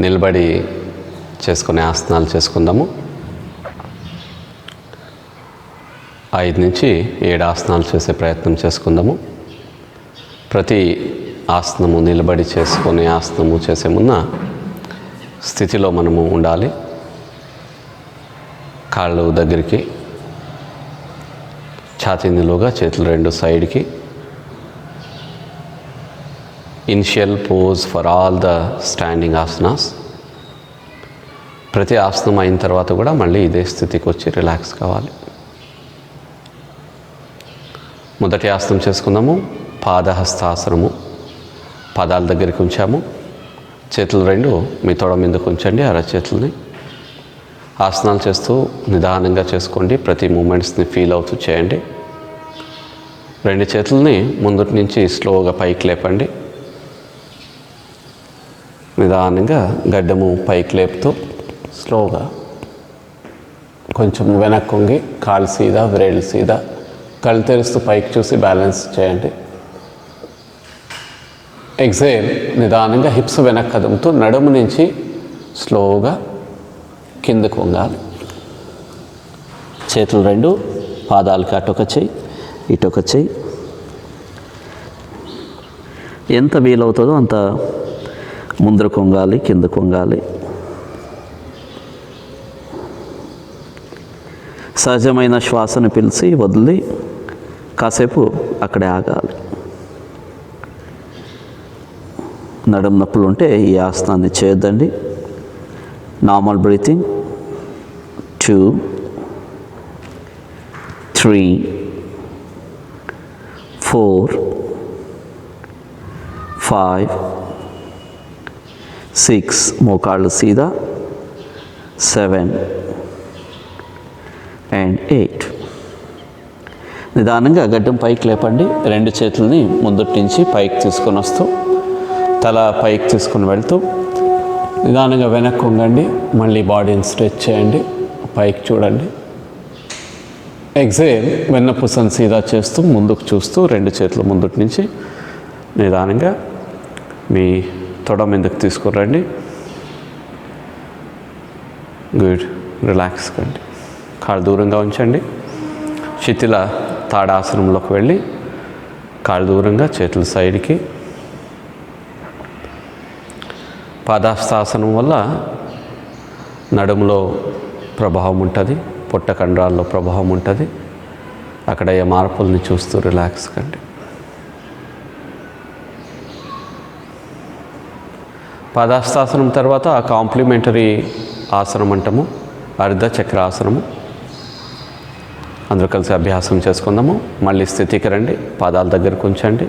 నిలబడి చేసుకునే ఆసనాలు చేసుకుందాము. 5 నుంచి 7 ఆసనాలు చేసే ప్రయత్నం చేసుకుందాము. ప్రతి ఆసనము నిలబడి చేసుకునే ఆసనము చేసే ముందు స్థితిలో మనము ఉండాలి. కాళ్ళు దగ్గరికి, ఛాతీ నిలువుగా, చేతులు 2 సైడ్కి. Initial pose for all the standing asanas. ప్రతి ఆసనం అయిన తర్వాత కూడా మళ్ళీ ఇదే స్థితికి వచ్చి రిలాక్స్ కావాలి. మొదటి ఆసనం చేసుకుందాము. పాదహస్తాసనము. పాదాల దగ్గరికి ఉంచాము. చేతులు 2 మీ తొడ మీదకు ఉంచండి, అరచేతుల్ని. ఆసనాలు చేస్తూ నిదానంగా చేసుకోండి. ప్రతి మూమెంట్స్ని ఫీల్ అవుతూ చేయండి. 2 చేతుల్ని ముందుటి నుంచి స్లోగా పైకి లేపండి. నిదానంగా గడ్డము పైకి లేపుతూ స్లోగా కొంచెం వెనక్కి వంగి, కాళ్ళు సీదా, వ్రేళ్ళు సీదా, కళ్ళు తెరుస్తూ పైకి చూసి బ్యాలెన్స్ చేయండి. ఎక్సేల్ నిదానంగా హిప్స్ వెనక్కి కదుముతూ నడుము నుంచి స్లోగా కిందకు వంగాలి. చేతులు 2 పాదాలకి అటొక చెయ్యి, ఇటొక చెయ్యి. ఎంత వీలవుతుందో అంత ముందరకు వంగాలి, కిందకు వంగాలి. సహజమైన శ్వాసను పిలిచి వదిలి కాసేపు అక్కడే ఆగాలి. నడుము నొప్పులు ఉంటే ఈ ఆసనాన్ని చేయొద్దండి. Normal breathing. 2, 3, 4, 5, 6 మోకాళ్ళు సీదా, 7 and 8. నిదానంగా గడ్డం పైకి లేపండి. 2 చేతుల్ని ముందటి నుంచి పైకి తీసుకొని వస్తూ, తల పైకి తీసుకొని వెళ్తూ నిదానంగా వెనక్కి వంగండి. మళ్ళీ బాడీని స్ట్రెచ్ చేయండి. పైకి చూడండి. ఎక్సేల్ వెన్నపూసను సీదా చేస్తూ ముందుకు చూస్తూ 2 చేతులు ముందుటి నుంచి నిదానంగా మీ తొడ మీదకు తీసుకురండి. గుడ్. రిలాక్స్ కండి. కాళ్ళు దూరంగా ఉంచండి. శిథిల తాడాసనంలోకి వెళ్ళి కాళ్ళు దూరంగా, చేతులు సైడ్కి. పాదహస్తాసనం వల్ల నడుములో ప్రభావం ఉంటుంది, పొట్ట కండరాల్లో ప్రభావం ఉంటుంది. అక్కడ ఏ మార్పుల్ని చూస్తూ రిలాక్స్ కండి. పాదహస్తాసనం తర్వాత కాంప్లిమెంటరీ ఆసనం అంటాము, అర్ధ చక్రాసనము. అందరూ కలిసి అభ్యాసం చేసుకుందాము. మళ్ళీ స్థితికి రండి. పాదాల దగ్గరకు ఉంచండి.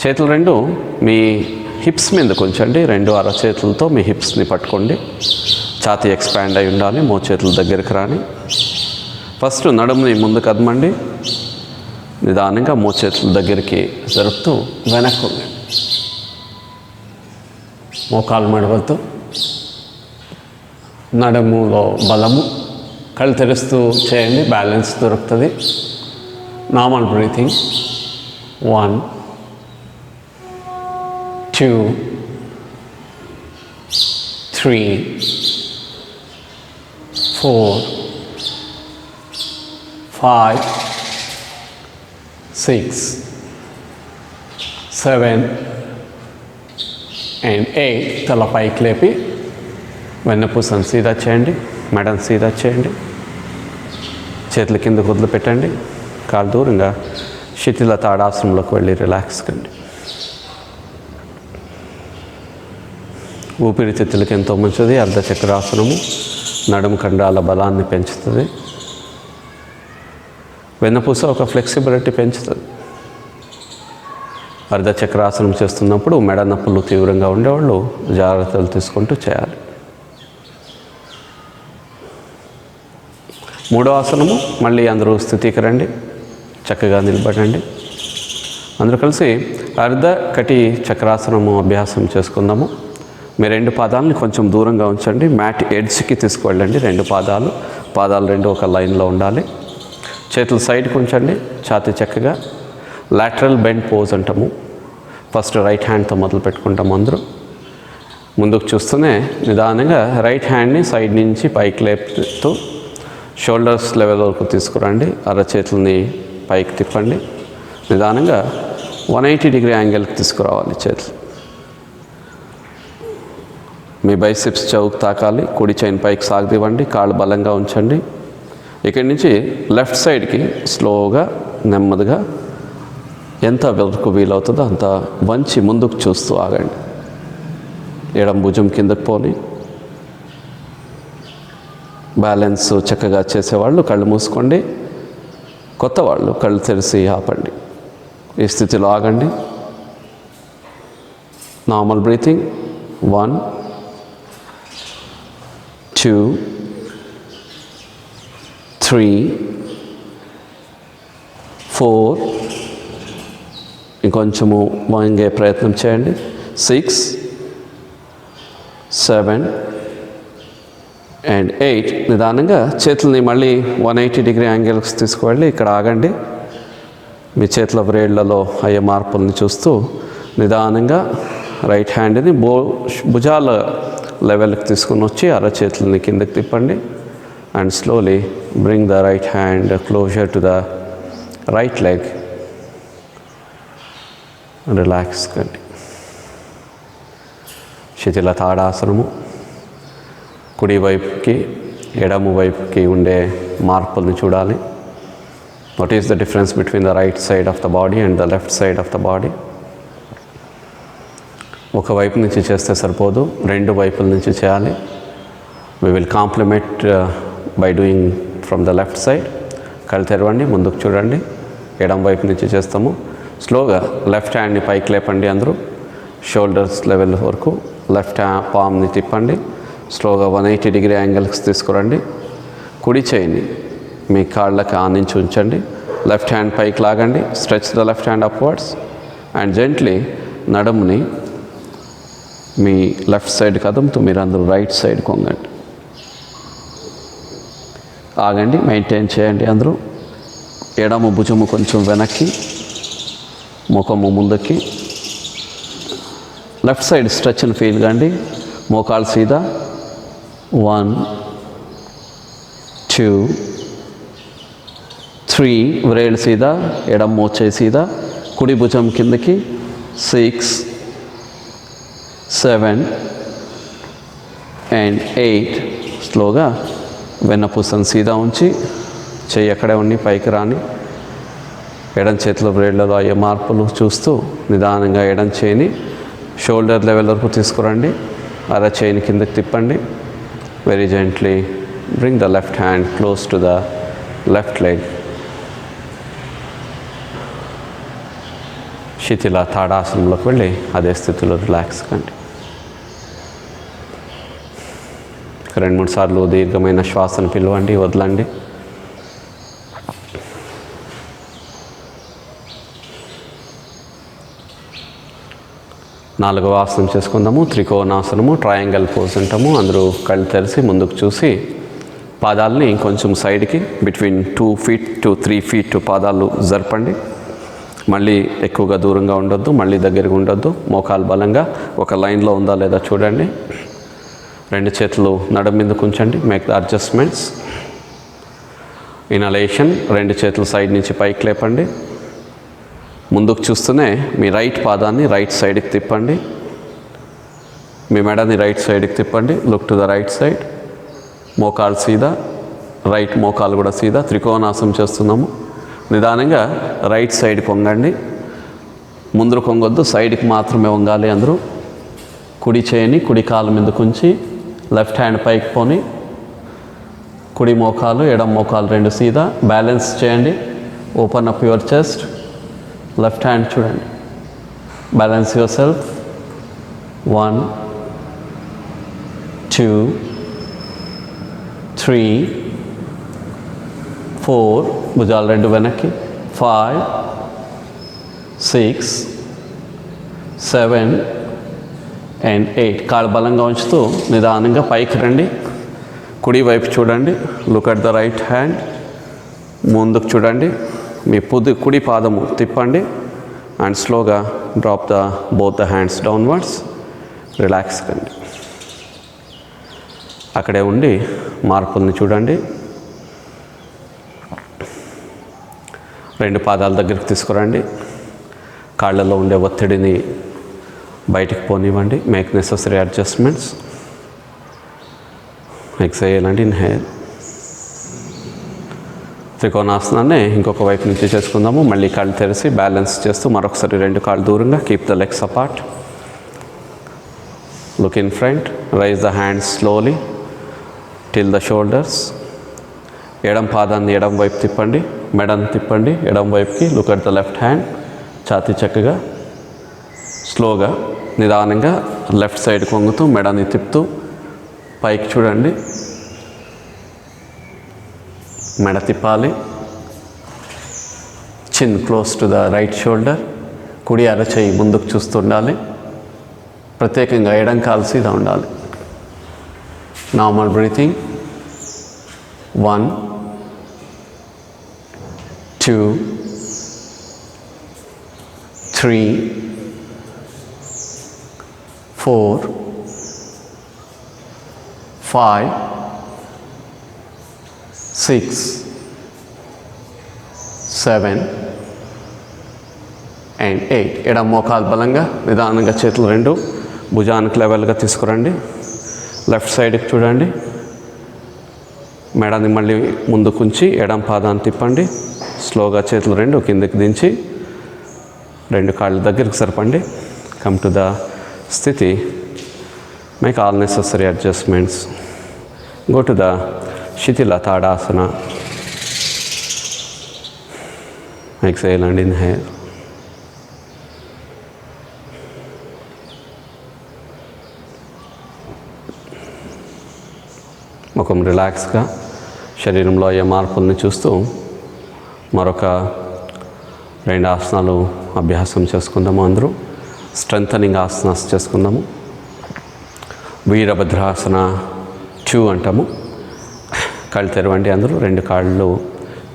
చేతులు 2 మీ హిప్స్ మీదకు ఉంచండి. 2 అరచేతులతో మీ హిప్స్ని పట్టుకోండి. ఛాతీ ఎక్స్పాండ్ అయి ఉండాలి. మోచేతుల దగ్గరికి రాని. ఫస్ట్ నడుముని ముందుకు కదమండి. నిదానంగా మోచేతుల దగ్గరికి జరుపుతూ వెనక్కు ఉండండి. మోకాలు మడవలతో నడుములో బలము. కళ్ళు తెరుస్తూ చేయండి, బ్యాలెన్స్ దొరుకుతుంది. Normal breathing. 1, 2, 3, 4, 5, 6, 7 and 8. తల పైకి లేపి వెన్నపూసను సీదా చేయండి, మెడను సీదా చేయండి. చేతుల కింద వదిలి పెట్టండి. కాలు దూరంగా శిథిల తాడాసనంలోకి వెళ్ళి రిలాక్స్ కండి. ఊపిరితిత్తులకి ఎంతో మంచిది. అర్ధచక్రాసనము నడుము కండాల బలాన్ని పెంచుతుంది. వెన్నపూస ఒక ఫ్లెక్సిబిలిటీ పెంచుతుంది. అర్ధచక్రాసనం చేస్తున్నప్పుడు మెడ నొప్పులు తీవ్రంగా ఉండేవాళ్ళు జాగ్రత్తలు తీసుకుంటూ చేయాలి. 3వ ఆసనము. మళ్ళీ అందరూ స్థితికి రండి. చక్కగా నిలబడండి. అందరూ కలిసి అర్ధ కటి చక్రాసనము అభ్యాసం చేసుకుందాము. మీ 2 పాదాలని కొంచెం దూరంగా ఉంచండి. మ్యాట్ ఎడ్జ్కి తీసుకువెళ్ళండి. 2 పాదాలు 2 ఒక లైన్లో ఉండాలి. చేతులు సైడ్కి ఉంచండి. ఛాతీ చక్కగా. లాటరల్ బెండ్ పోజ్ అంటాము. ఫస్ట్ రైట్ హ్యాండ్తో మొదలు పెట్టుకుంటాము. అందరూ ముందుకు చూస్తూనే నిదానంగా రైట్ హ్యాండ్ని సైడ్ నుంచి పైకి లేపుతూ షోల్డర్స్ లెవెల్ వరకు తీసుకురండి. అరచేతుల్ని పైకి తిప్పండి. నిదానంగా 180 డిగ్రీ యాంగిల్కి తీసుకురావాలి చేతులు. మీ బైసెప్స్ చౌక్ తాకాలి. కుడి చైన్ పైకి సాగదివ్వండి. కాళ్ళు బలంగా ఉంచండి. ఇక్కడి నుంచి లెఫ్ట్ సైడ్కి స్లోగా నెమ్మదిగా ఎంత వరకు వీలవుతుందో అంత వంచి ముందుకు చూస్తూ ఆగండి. ఎడం భుజం కిందకు పోని. బ్యాలెన్స్ చక్కగా చేసేవాళ్ళు కళ్ళు మూసుకోండి. కొత్త వాళ్ళు కళ్ళు తెరిచి ఆపండి. ఈ స్థితిలో ఆగండి. Normal breathing. 1 2 3 4 ఇంకొంచెము వంగే ప్రయత్నం చేయండి. 6 7 అండ్ 8. నిదానంగా చేతుల్ని మళ్ళీ 180 డిగ్రీ యాంగిల్స్ తీసుకువెళ్ళి ఇక్కడ ఆగండి. మీ చేతుల వ్రేళ్లలో అయ్యే మార్పుల్ని చూస్తూ నిదానంగా రైట్ హ్యాండ్ని భుజాల లెవెల్కి తీసుకుని వచ్చి అరచేతులని కిందకి తిప్పండి. And slowly bring the right hand closer to the right leg. Relax కండి. శిథిల తాడాసనము. కుడి వైపుకి ఎడము వైపుకి ఉండే మార్పుల్ని చూడాలి. What is the difference between the right side of the body and the left side of the body? ఒక వైపు నుంచి చేస్తే సరిపోదు, రెండు వైపుల నుంచి చేయాలి. We will complement by doing from the left side. కళ్ళు తెరవండి, ముందుకు చూడండి. ఎడం వైపు నుంచి చేస్తాము. స్లోగా లెఫ్ట్ హ్యాండ్ని పైకి లేపండి. అందరూ షోల్డర్స్ లెవెల్ వరకు లెఫ్ట్ పామ్ని తిప్పండి. స్లోగా 180 డిగ్రీ యాంగిల్స్ తీసుకురండి. కుడి చేయిని మీ కాళ్ళకి ఆనించి ఉంచండి. లెఫ్ట్ హ్యాండ్ పైకి లాగండి. Stretch the left hand upwards and gently నడుముని మీ లెఫ్ట్ సైడ్ కదుముతూ మీరు అందరూ రైట్ సైడ్ కొంగండి. ఆగండి, మెయింటైన్ చేయండి. అందరూ ఎడము భుజము కొంచెం వెనక్కి, ముఖము ముందుకి. లెఫ్ట్ సైడ్ స్ట్రెచ్ని ఫీల్ కండి. మోకాలు సీదా. 1 2 3 వ్రేళ్ళు సీదా, ఎడం మోచే సీదా. కుడి భుజం కిందకి. 6 7 అండ్ 8. స్లోగా వెన్నపూసను సీదా ఉంచి చెయ్యి ఎక్కడే ఉండి పైకి రాని. ఎడం చేతిలో వ్రేళ్లలో అయ్యే మార్పులు చూస్తూ నిదానంగా ఎడం చేయిని షోల్డర్ లెవెల్ వరకు తీసుకురండి. అర చేయిని కిందకి తిప్పండి. Very gently bring the left hand close to the left leg. శిథిల తాడాసనంలోకి వెళ్ళి అదే స్థితిలో రిలాక్స్ కండి. 2-3 సార్లు దీర్ఘమైన శ్వాసను పిలవండి, వదలండి. నాలుగవ ఆసనం చేసుకుందాము. త్రికోణాసనము, ట్రయాంగిల్ పోజ్ అంటాము. అందరూ కళ్ళు తెరిచి ముందుకు చూసి పాదాలని కొంచెం సైడ్కి బిట్వీన్ 2 feet to 3 feet పాదాలు జరపండి. మళ్ళీ ఎక్కువగా దూరంగా ఉండొద్దు, మళ్ళీ దగ్గరగా ఉండొద్దు. మోకాలు బలంగా ఒక లైన్లో ఉందా లేదా చూడండి. రెండు చేతులు నడుము మీద ఉంచండి. Make the adjustments. ఇనలేషన్. రెండు చేతులు సైడ్ నుంచి పైకి లేపండి. ముందుకు చూస్తూనే మీ రైట్ పాదాన్ని రైట్ సైడ్కి తిప్పండి. మీ మెడని రైట్ సైడ్కి తిప్పండి. Look to the right side. మోకాలు సీదా, రైట్ మోకాలు కూడా సీదా. త్రికోణాసనం చేస్తున్నాము. నిదానంగా రైట్ సైడ్ కొంగండి. ముందు కొంగొద్దు, సైడ్కి మాత్రమే వంగాలి. అందరూ కుడి చేయని కుడి కాలు మీద కుంచి లెఫ్ట్ హ్యాండ్ పైకి పోని. కుడి మోకాలు ఎడం మోకాలు రెండు సీదా. బ్యాలెన్స్ చేయండి. Open up your chest. Left hand చూడండి. Balance yourself. 1 2 3 4. భుజాలు రెండు వెనక్కి. 5 6 7 అండ్ 8. కాళ్ళు బలంగా ఉంచుతూ నిదానంగా పైకి రండి. కుడి వైపు చూడండి. Look at the right hand. ముందుకు చూడండి. మీ కుడి పాదము తిప్పండి అండ్ స్లోగా drop both the hands downwards. Relax కండి. అక్కడే ఉండి మార్పుల్ని చూడండి. 2 పాదాల దగ్గరికి తీసుకురండి. కాళ్ళలో ఉండే ఒత్తిడిని బయటికి పోనివ్వండి. Make necessary adjustments. Exhale and inhale. త్రికోణాసనాన్ని ఇంకొక వైపు నుంచి చేసుకుందాము. మళ్ళీ కాళ్ళు తెరిచి బ్యాలెన్స్ చేస్తూ మరొకసారి 2 కాళ్ళు దూరంగా. Keep the legs apart. Look in front. Raise the hands slowly till the shoulders. ఎడం పాదాన్ని ఎడం వైపు తిప్పండి. మెడను తిప్పండి ఎడం వైపుకి. Look at the left hand. ఛాతీ చక్కగా స్లోగా నిదానంగా లెఫ్ట్ సైడ్ కొంగుతూ మెడని తిప్పుతూ పైకి చూడండి. మెడ తిప్పాలి. చిన్ close to the right shoulder. కుడి అరచేయి ముందుకు చూస్తుండాలి. ప్రత్యేకంగా ఎడం కాలు సీదా ఉండాలి. Normal breathing. 1 2 3 4 5 6 7 and 8. ఎడం మోకాలు బలంగా నిదానంగా చేతులు 2 భుజానికి లెవెల్గా తీసుకురండి. లెఫ్ట్ సైడ్కి చూడండి. మెడని మళ్ళీ ముందుకుంచి ఎడం పాదాన్ని తిప్పండి. స్లోగా చేతులు 2 కిందకి దించి 2 కాళ్ళు దగ్గరికి సరపండి. కమ్ టు ద స్థితి. Make all necessary adjustments. Go to the shithila tadasana. Exhale and inhale. ముఖం రిలాక్స్గా శరీరంలో అయ్యే మార్పుల్ని చూస్తూ మరొక 2 ఆసనాలు అభ్యాసం చేసుకుందాము. అందరూ స్ట్రెంథనింగ్ ఆసనాస్ చేసుకుందాము. వీరభద్రాసన 2 అంటాము. కాళ్ళు తెరవండి. అందరూ 2 కాళ్ళు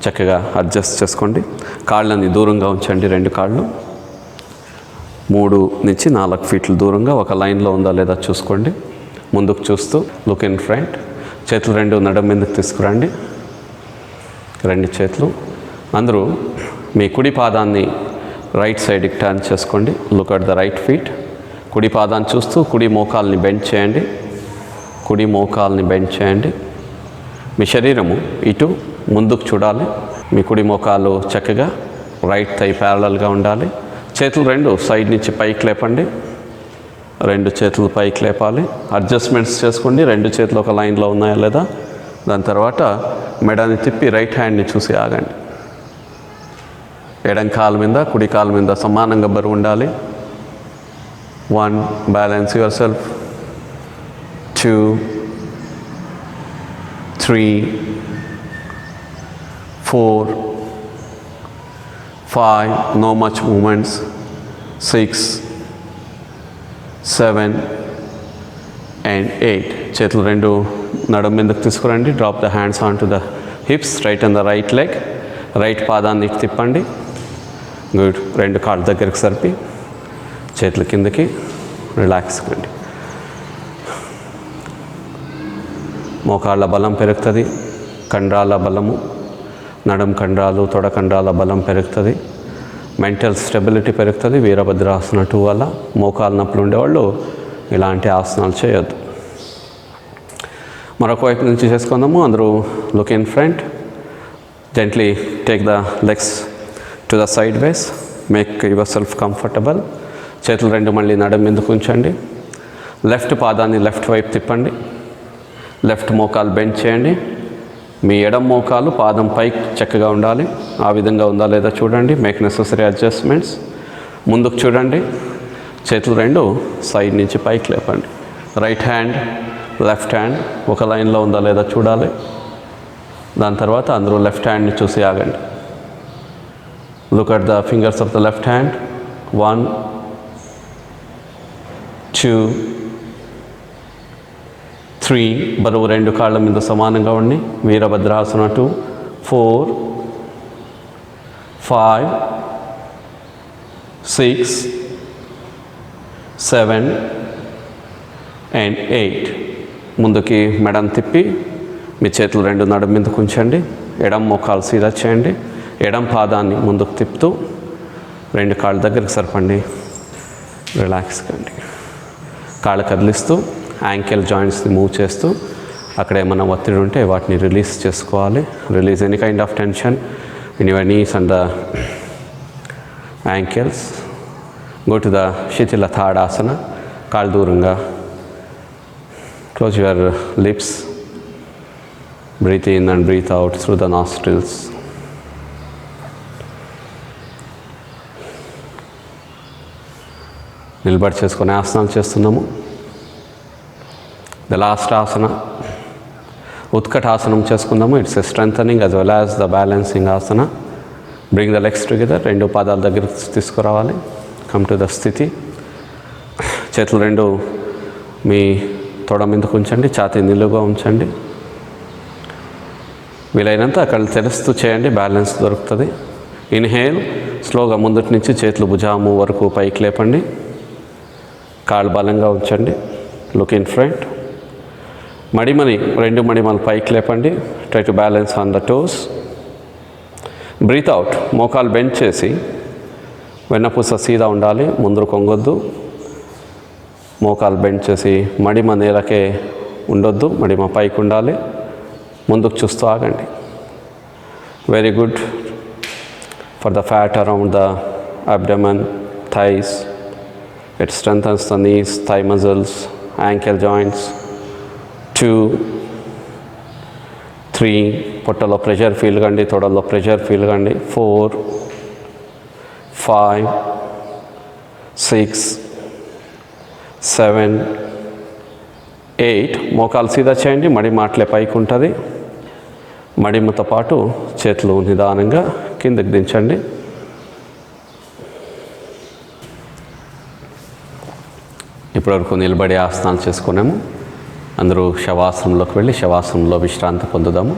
చక్కగా అడ్జస్ట్ చేసుకోండి. కాళ్ళని దూరంగా ఉంచండి. 2 కాళ్ళు 3 నుంచి 4 ఫీట్లు దూరంగా ఒక లైన్లో ఉందా లేదా చూసుకోండి. ముందుకు చూస్తూ లుక్ ఇన్ ఫ్రంట్. చేతులు 2 నడుం మీదకి తీసుకురండి. 2 చేతులు. అందరూ మీ కుడి పాదాన్ని రైట్ సైడ్కి టర్న్ చేసుకోండి. Look at the right feet. కుడి పాదాన్ని చూస్తూ కుడి మోకాల్ని బెండ్ చేయండి. కుడి మోకాల్ని బెండ్ చేయండి. మీ శరీరము ఇటు ముందుకు చూడాలి. మీ కుడి మోకాలు చక్కగా రైట్ థై ప్యారలల్గా ఉండాలి. చేతులు 2 సైడ్ నుంచి పైకి లేపండి. 2 చేతులు పైకి లేపాలి. అడ్జస్ట్మెంట్స్ చేసుకోండి. 2 చేతులు ఒక లైన్లో ఉన్నాయా లేదా. దాని తర్వాత మెడని తిప్పి రైట్ హ్యాండ్ని చూసి ఆగండి. ఎడం కాలు మీద కుడి కాలు మీద సమానంగా బరువు ఉండాలి. 1 balance your self. 2 3 4 5 no much movements. 6 7 and 8. చేతులు 2 నడుం మీదకి తీసుకురండి. Drop the hands on to the hips. Right and the right leg. Right పాదాన్ని తిప్పండి. గుడ్. 2 కాళ్ళ దగ్గరికి సరిపి చేతుల కిందకి రిలాక్స్ కండి. మోకాళ్ళ బలం పెరుగుతుంది. కండరాల బలము, నడుం కండరాలు, తొడ కండరాల బలం పెరుగుతుంది. మెంటల్ స్టెబిలిటీ పెరుగుతుంది. వీరభద్రాసన 2 వల్ల. మోకాలు నొప్పులు ఉండేవాళ్ళు ఇలాంటి ఆసనాలు చేయొద్దు. మరొక వైపు నుంచి చేసుకుందాము. అందరూ look in front. Gently take the legs to the side ways. Make your self comfortable. చేతులు 2 మళ్ళీ నడుం మీదకు ఉంచండి. లెఫ్ట్ పాదాన్ని లెఫ్ట్ వైపు తిప్పండి. లెఫ్ట్ మోకాలు బెండ్ చేయండి. మీ ఎడం మోకాలు పాదం పైకి చక్కగా ఉండాలి. ఆ విధంగా ఉందా లేదా చూడండి. Make necessary adjustments. ముందుకు చూడండి. చేతులు 2 సైడ్ నుంచి పైకి లేపండి. రైట్ హ్యాండ్ లెఫ్ట్ హ్యాండ్ ఒక లైన్లో ఉందా లేదా చూడాలి. దాని తర్వాత అందరూ లెఫ్ట్ హ్యాండ్ని చూసి ఆగండి. Look at the fingers of the left hand. 1 2 3. బరువు 2 కాళ్ళ మీద సమానంగా ఉండి. వీరభద్రాసన 2 4 5 6 7 అండ్ 8. ముందుకి మెడను తిప్పి మీ చేతులు రెండు నడుము మీదకు ఉంచండి. ఎడం మోకాలు సీదా చేయండి. ఎడం పాదాన్ని ముందుకు తిప్పుతూ రెండు కాళ్ళ దగ్గరికి సరిపండి. రిలాక్స్ కండి. కాళ్ళు కదిలిస్తూ యాంకిల్ జాయింట్స్ని మూవ్ చేస్తూ అక్కడ ఏమైనా ఒత్తిడి ఉంటే వాటిని రిలీజ్ చేసుకోవాలి. Release any kind of tension in your knees and the ankles. Go to the shithila tadasana. కాళ్ళు దూరంగా. Close your lips. Breathe in and breathe out through the nostrils. నిలబడి చేసుకునే ఆసనాలు చేస్తున్నాము. ద లాస్ట్ ఆసన ఉత్కటాసనం చేసుకుందాము. It's a strengthening as well as the balancing asana. Bring the legs together. రెండు పాదాల దగ్గరికి తీసుకురావాలి. కమ్ టు ద స్థితి. చేతులు రెండు మీ తొడ మీదకు ఉంచండి. ఛాతీ నిలువుగా ఉంచండి. వీలైనంత కళ్ళు తెరుస్తూ చేయండి. బ్యాలెన్స్ దొరుకుతుంది. ఇన్హేల్. స్లోగా ముందుటి నుంచి చేతులు భుజాము వరకు పైకి లేపండి. కాళ్ళు బలంగా ఉంచండి. Look in front. మడిమని రెండు మడిమలు పైకి లేపండి. Try to balance on the toes. Breathe out. మోకాలు బెండ్ చేసి వెన్నపూస సీదా ఉండాలి. ముందు కొంగొద్దు. మోకాలు బెండ్ చేసి మడిమ నేలకే ఉండొద్దు. మడిమ పైకి ఉండాలి. ముందుకు చూస్తూ ఆగండి. Very good for the fat around the abdomen, thighs. It strengthens the knees, thigh muscles, ankle joints. 2, 3. పొట్టలో ప్రెషర్ ఫీల్ కండి. తొడల్లో ప్రెషర్ ఫీల్ కండి. 4, 5, 6, 7, 8. మోకాలు సీదా చేయండి. మడిమ అట్లే పైకి ఉంటుంది. మడిమతో పాటు చేతులు నిదానంగా కిందకి దించండి. ఇప్పటివరకు నిలబడి ఆసనాలు చేసుకున్నాము. అందరూ శవాసనంలోకి వెళ్ళి శవాసనంలో విశ్రాంతి పొందుదాము.